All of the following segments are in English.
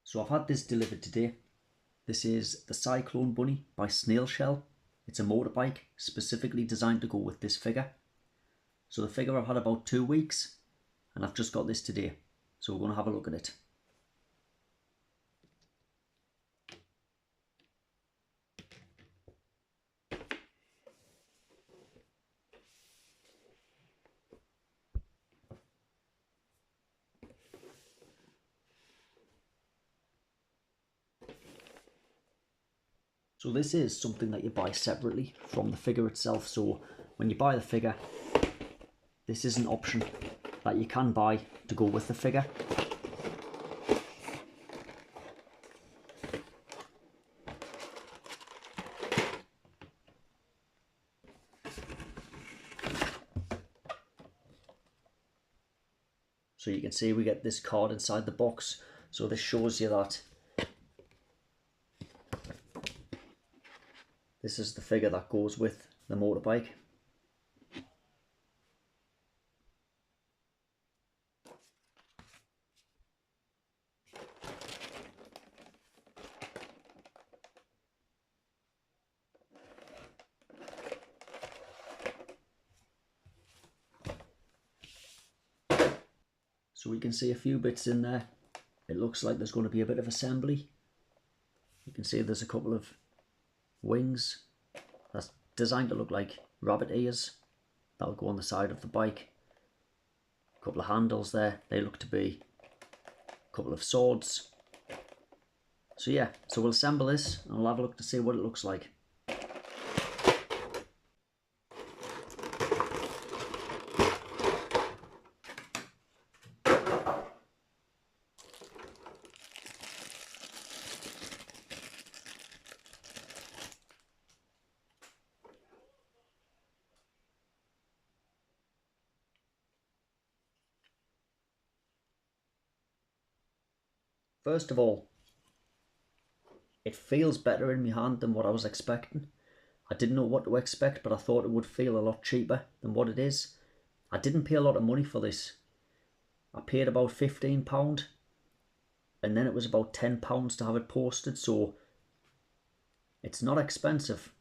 So I've had this delivered today. This is the Cyclone Bunny by Snail. It's a motorbike specifically designed to go with this figure. So the figure I've had about 2 weeks and I've just got this today. So we're going to have a look at it. So this is something that you buy separately from the figure itself. So when you buy the figure, this is an option that you can buy to go with the figure. So you can see we get this card inside the box. So this shows you that this is the figure that goes with the motorbike. So we can see a few bits in there. It looks like there's going to be a bit of assembly. You can see there's a couple of wings that's designed to look like rabbit ears that'll go on the side of the bike. A couple of handles there, they look to be a couple of swords. So yeah, so we'll assemble this and we'll have a look to see what it looks like. First of all, it feels better in my hand than what I was expecting. I didn't know what to expect, but I thought it would feel a lot cheaper than what it is. I didn't pay a lot of money for this. I paid about £15 and then it was about £10 to have it posted, so it's not expensive.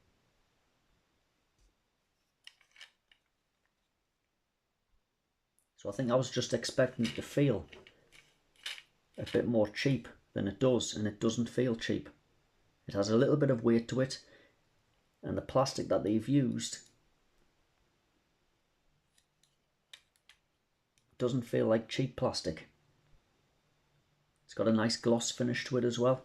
So I think I was just expecting it to feel a bit more cheap than it does, and it doesn't feel cheap. It has a little bit of weight to it, and the plastic that they've used doesn't feel like cheap plastic. It's got a nice gloss finish to it as well.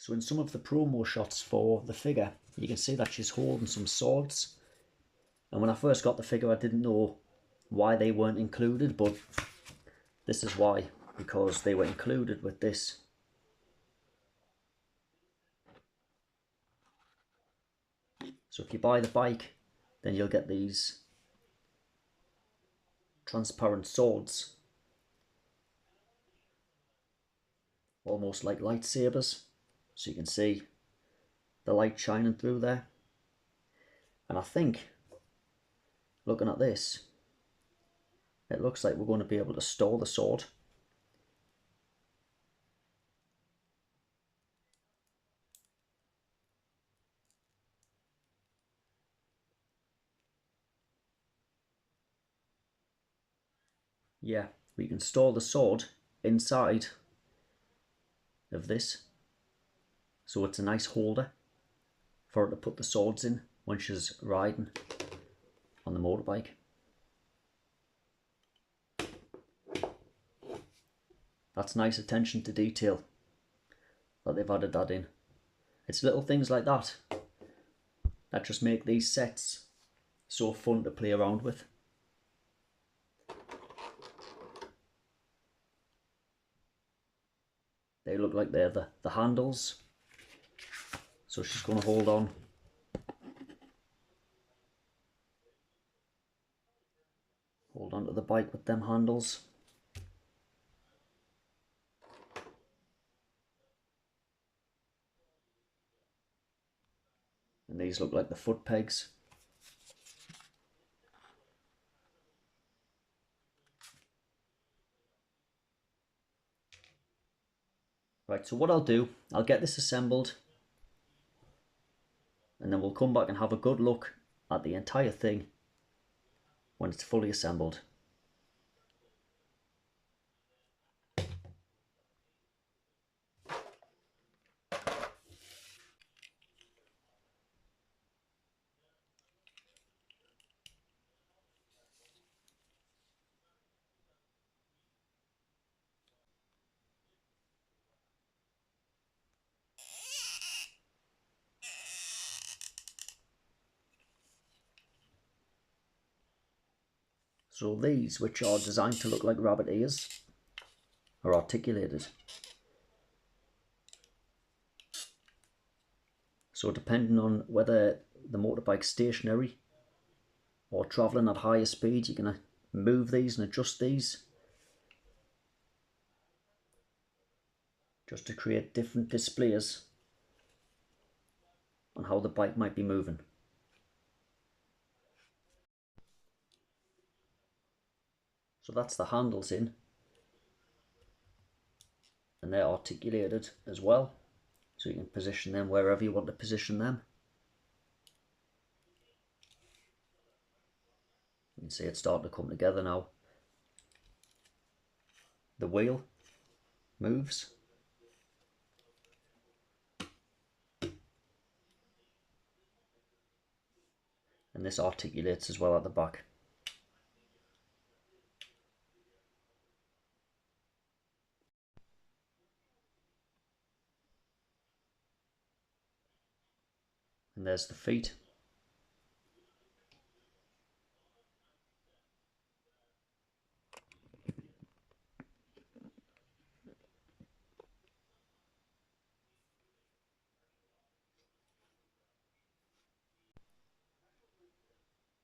So in some of the promo shots for the figure, you can see that she's holding some swords. And when I first got the figure, I didn't know why they weren't included, but this is why, because they were included with this. So if you buy the bike, then you'll get these transparent swords, almost like lightsabers. So you can see the light shining through there. And I think, looking at this, it looks like we're going to be able to store the sword. Yeah, we can store the sword inside of this. So it's a nice holder for her to put the swords in when she's riding on the motorbike. That's nice attention to detail that they've added that in. It's little things like that that just make these sets so fun to play around with. They look like they're the handles. So she's going to hold on. Hold on to the bike with them handles. And these look like the foot pegs. Right, so what I'll do, I'll get this assembled and then we'll come back and have a good look at the entire thing when it's fully assembled. So these, which are designed to look like rabbit ears, are articulated. So depending on whether the motorbike's stationary or travelling at higher speeds, you can move these and adjust these just to create different displays on how the bike might be moving. So that's the handles in, and they're articulated as well, so you can position them wherever you want to position them. You can see it's starting to come together now. The wheel moves, and this articulates as well at the back. And there's the feet.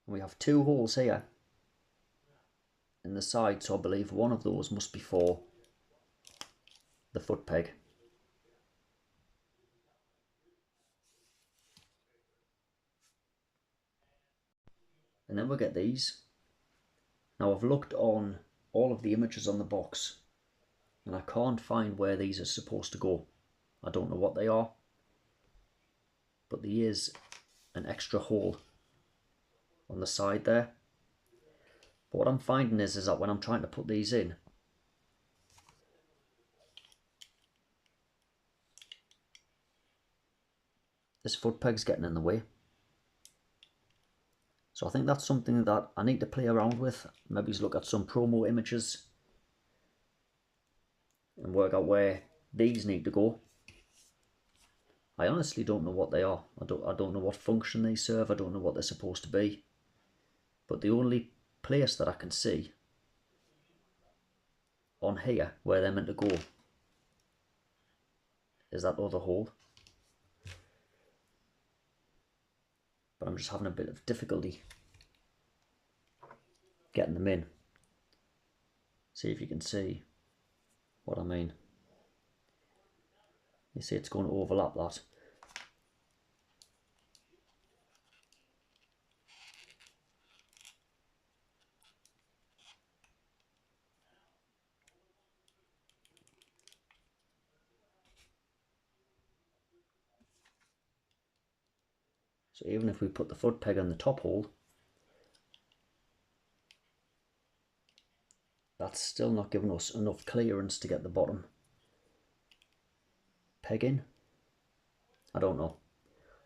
We have two holes here in the side, so I believe one of those must be for the foot peg. And then we'll get these. Now I've looked on all of the images on the box and I can't find where these are supposed to go. I don't know what they are, but there is an extra hole on the side there. But what I'm finding is that when I'm trying to put these in, this foot peg's getting in the way. So I think that's something that I need to play around with. Maybe look at some promo images and work out where these need to go. I honestly don't know what they are. I don't know what function they serve. I don't know what they're supposed to be. But the only place that I can see on here where they're meant to go is that other hole. But I'm just having a bit of difficulty getting them in. See if you can see what I mean. You see it's going to overlap that. So even if we put the foot peg on the top hole, that's still not giving us enough clearance to get the bottom peg in. I don't know.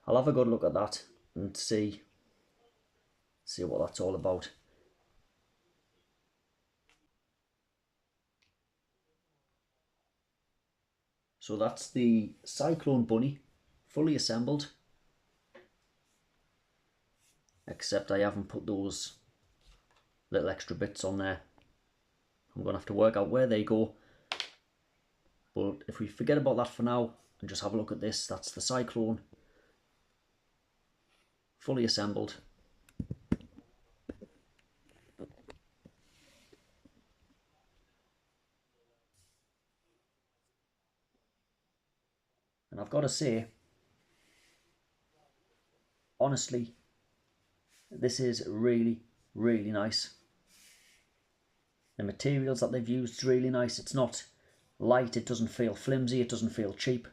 I'll have a good look at that and see what that's all about. So that's the Cyclone bunny, fully assembled. Except I haven't put those little extra bits on there. I'm going to have to work out where they go. But if we forget about that for now and just have a look at this, that's the Cyclone, fully assembled. And I've got to say, honestly, this is really, really nice. The materials that they've used is really nice. It's not light, it doesn't feel flimsy, it doesn't feel cheap.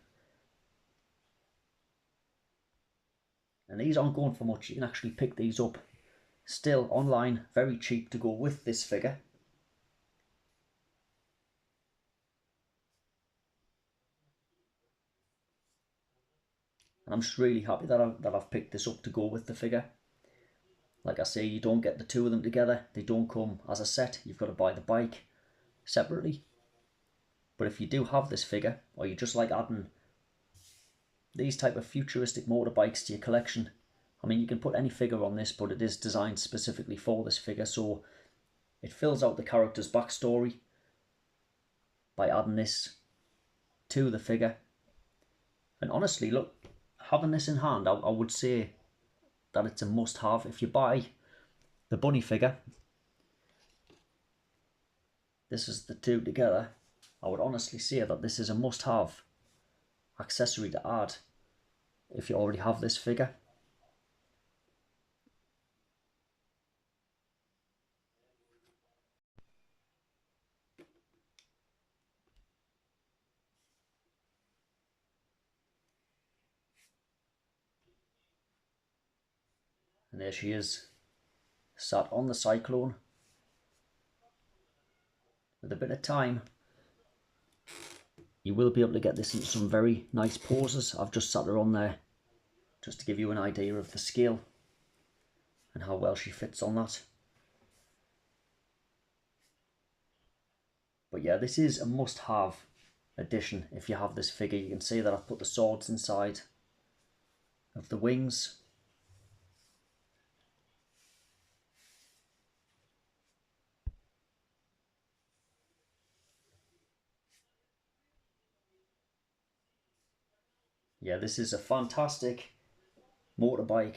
And these aren't going for much. You can actually pick these up still online, very cheap to go with this figure. And I'm just really happy that I've picked this up to go with the figure. Like I say, you don't get the two of them together. They don't come as a set. You've got to buy the bike separately. But if you do have this figure, or you just like adding these type of futuristic motorbikes to your collection, I mean, you can put any figure on this, but it is designed specifically for this figure, so it fills out the character's backstory by adding this to the figure. And honestly, look, having this in hand, I would say that it's a must-have. If you buy the bunny figure, this is the two together, I would honestly say that this is a must-have accessory to add if you already have this figure. And there she is, sat on the Cyclone. With a bit of time, you will be able to get this into some very nice poses. I've just sat her on there just to give you an idea of the scale and how well she fits on that. But yeah, this is a must-have addition if you have this figure. You can see that I've put the swords inside of the wings. Yeah, this is a fantastic motorbike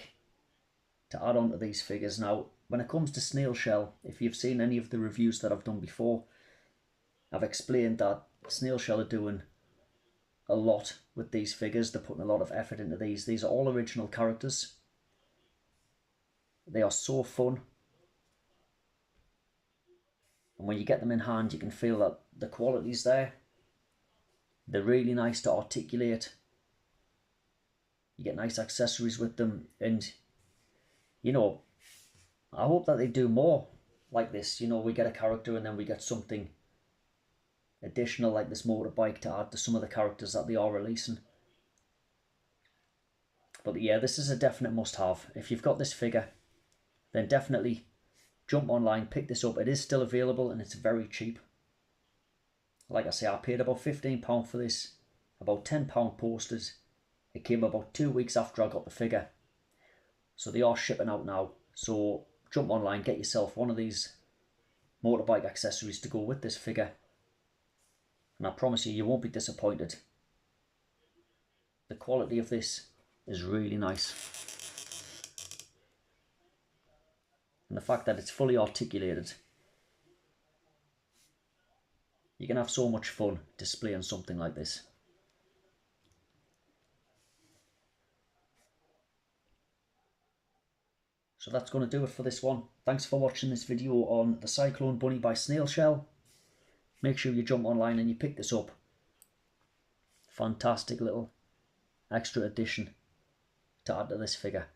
to add on to these figures. Now, when it comes to Snail Shell, if you've seen any of the reviews that I've done before, I've explained that Snail Shell are doing a lot with these figures. They're putting a lot of effort into these. These are all original characters. They are so fun. And when you get them in hand, you can feel that the quality's there. They're really nice to articulate. You get nice accessories with them, and you know, I hope that they do more like this. You know, we get a character and then we get something additional like this motorbike to add to some of the characters that they are releasing. But yeah, this is a definite must-have. If you've got this figure, then definitely jump online, pick this up. It is still available and it's very cheap. Like I say, I paid about £15 for this, about £10 posted. It came about 2 weeks after I got the figure. So they are shipping out now. So jump online, get yourself one of these motorbike accessories to go with this figure. And I promise you, you won't be disappointed. The quality of this is really nice. And the fact that it's fully articulated. You can have so much fun displaying something like this. So that's going to do it for this one. Thanks for watching this video on the Cyclone Bunny by Snail Shell. Make sure you jump online and you pick this up. Fantastic little extra addition to add to this figure.